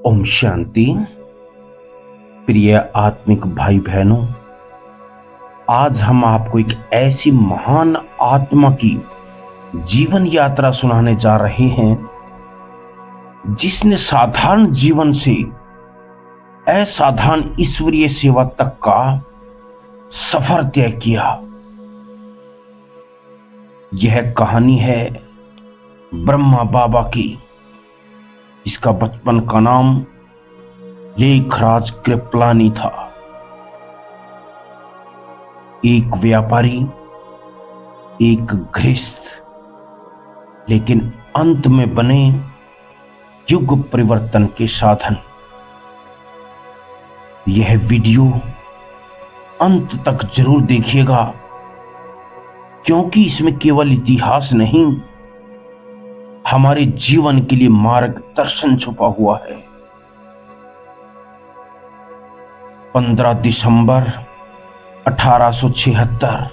ओम शांति। प्रिय आत्मिक भाई बहनों, आज हम आपको एक ऐसी महान आत्मा की जीवन यात्रा सुनाने जा रहे हैं जिसने साधारण जीवन से असाधारण ईश्वरीय सेवा तक का सफर तय किया। यह कहानी है ब्रह्मा बाबा की, जिसका बचपन का नाम लेखराज कृपलानी था। एक व्यापारी, एक गृहस्थ, लेकिन अंत में बने युग परिवर्तन के साधन। यह वीडियो अंत तक जरूर देखिएगा, क्योंकि इसमें केवल इतिहास नहीं, हमारे जीवन के लिए मार्गदर्शन छुपा हुआ है। 15 दिसंबर 1876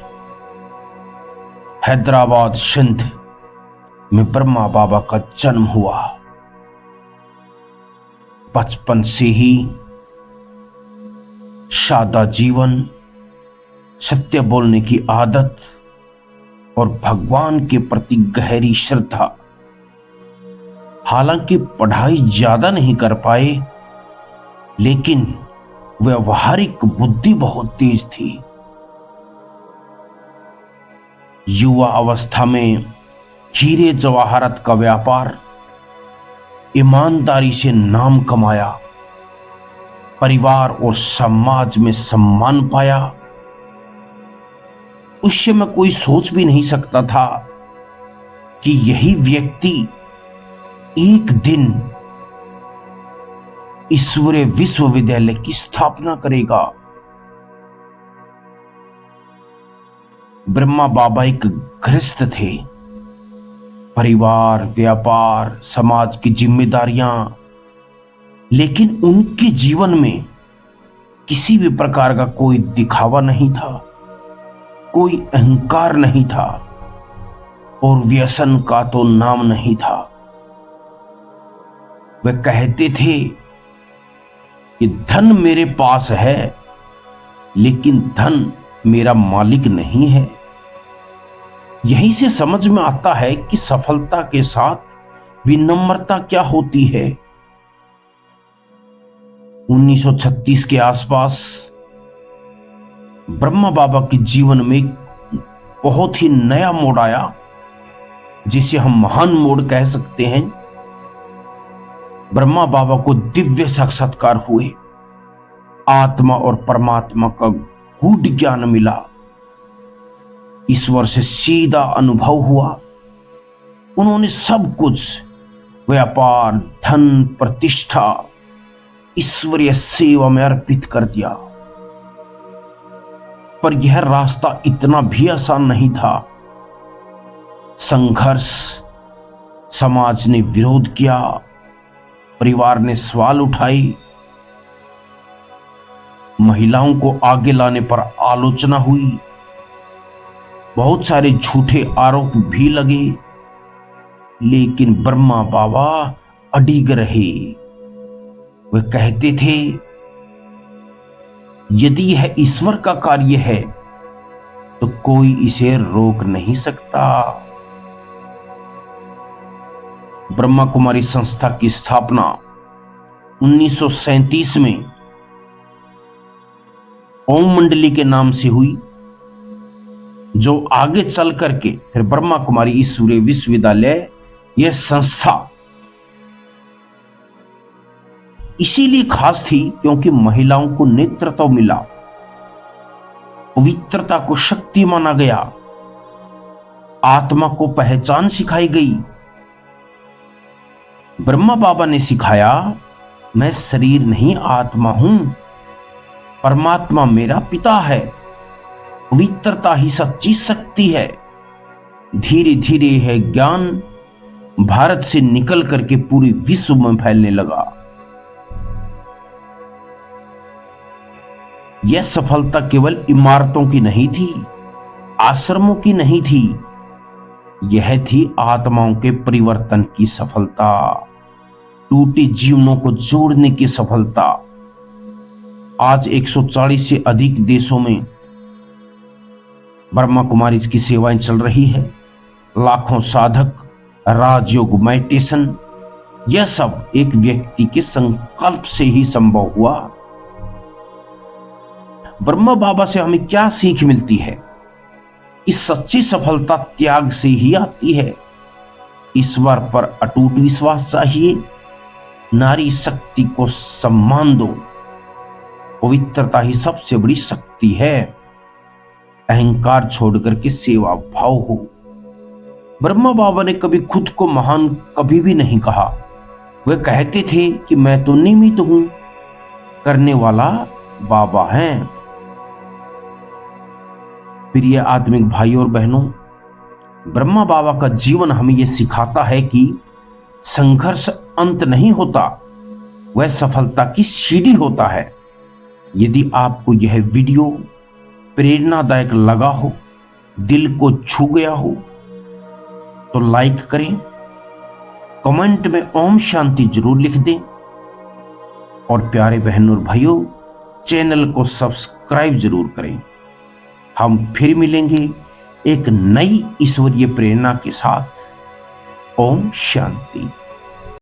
हैदराबाद सिंध में ब्रह्मा बाबा का जन्म हुआ। बचपन से ही सादा जीवन, सत्य बोलने की आदत और भगवान के प्रति गहरी श्रद्धा। हालांकि पढ़ाई ज्यादा नहीं कर पाए, लेकिन व्यवहारिक बुद्धि बहुत तेज थी। युवा अवस्था में हीरे जवाहरात का व्यापार, ईमानदारी से नाम कमाया, परिवार और समाज में सम्मान पाया। उस समय कोई सोच भी नहीं सकता था कि यही व्यक्ति एक दिन ईश्वरीय विश्वविद्यालय की स्थापना करेगा। ब्रह्मा बाबा एक गृहस्थ थे। परिवार, व्यापार, समाज की जिम्मेदारियां, लेकिन उनके जीवन में किसी भी प्रकार का कोई दिखावा नहीं था, कोई अहंकार नहीं था और व्यसन का तो नाम नहीं था। वे कहते थे कि धन मेरे पास है, लेकिन धन मेरा मालिक नहीं है। यहीं से समझ में आता है कि सफलता के साथ विनम्रता क्या होती है। 1936 के आसपास ब्रह्मा बाबा के जीवन में बहुत ही नया मोड़ आया, जिसे हम महान मोड़ कह सकते हैं। ब्रह्मा बाबा को दिव्य साक्षात्कार हुए, आत्मा और परमात्मा का गूढ़ ज्ञान मिला, ईश्वर से सीधा अनुभव हुआ। उन्होंने सब कुछ, व्यापार, धन, प्रतिष्ठा, ईश्वरीय सेवा में अर्पित कर दिया। पर यह रास्ता इतना भी आसान नहीं था। संघर्ष, समाज ने विरोध किया, परिवार ने सवाल उठाई, महिलाओं को आगे लाने पर आलोचना हुई, बहुत सारे झूठे आरोप भी लगे, लेकिन ब्रह्मा बाबा अडिग रहे। वे कहते थे, यदि यह ईश्वर का कार्य है तो कोई इसे रोक नहीं सकता। ब्रह्मा कुमारी संस्था की स्थापना 1937 में ओम मंडली के नाम से हुई, जो आगे चल करके फिर ब्रह्मा कुमारी ईश्वरीय विश्वविद्यालय, यह संस्था इसीलिए खास थी क्योंकि महिलाओं को नेतृत्व मिला, पवित्रता को शक्ति माना गया, आत्मा को पहचान सिखाई गई। ब्रह्मा बाबा ने सिखाया, मैं शरीर नहीं आत्मा हूं, परमात्मा मेरा पिता है, पवित्रता ही सच्ची शक्ति है। धीरे धीरे यह ज्ञान भारत से निकल करके पूरे विश्व में फैलने लगा। यह सफलता केवल इमारतों की नहीं थी, आश्रमों की नहीं थी, यह थी आत्माओं के परिवर्तन की सफलता। टूटे जीवनों को जोड़ने की सफलता। आज 140 से अधिक देशों में ब्रह्मा कुमारी की सेवाएं चल रही है। लाखों साधक, राजयोग, मेडिटेशन, यह सब एक व्यक्ति के संकल्प से ही संभव हुआ। ब्रह्मा बाबा से हमें क्या सीख मिलती है कि सच्ची सफलता त्याग से ही आती है। ईश्वर पर अटूट विश्वास चाहिए। नारी शक्ति को सम्मान दो। पवित्रता ही सबसे बड़ी शक्ति है। अहंकार छोड़कर के सेवा भाव हो। ब्रह्मा बाबा ने कभी खुद को महान कभी भी नहीं कहा। वे कहते थे कि मैं तो निमित्त हूं, करने वाला बाबा हैं। प्रिय आत्मिक भाइयों और बहनों, ब्रह्मा बाबा का जीवन हमें यह सिखाता है कि संघर्ष अंत नहीं होता, वह सफलता की सीढ़ी होता है। यदि आपको यह वीडियो प्रेरणादायक लगा हो, दिल को छू गया हो, तो लाइक करें, कमेंट में ओम शांति जरूर लिख दें और प्यारे बहनों और भाइयों, चैनल को सब्सक्राइब जरूर करें। हम फिर मिलेंगे एक नई ईश्वरीय प्रेरणा के साथ। ओम शांति।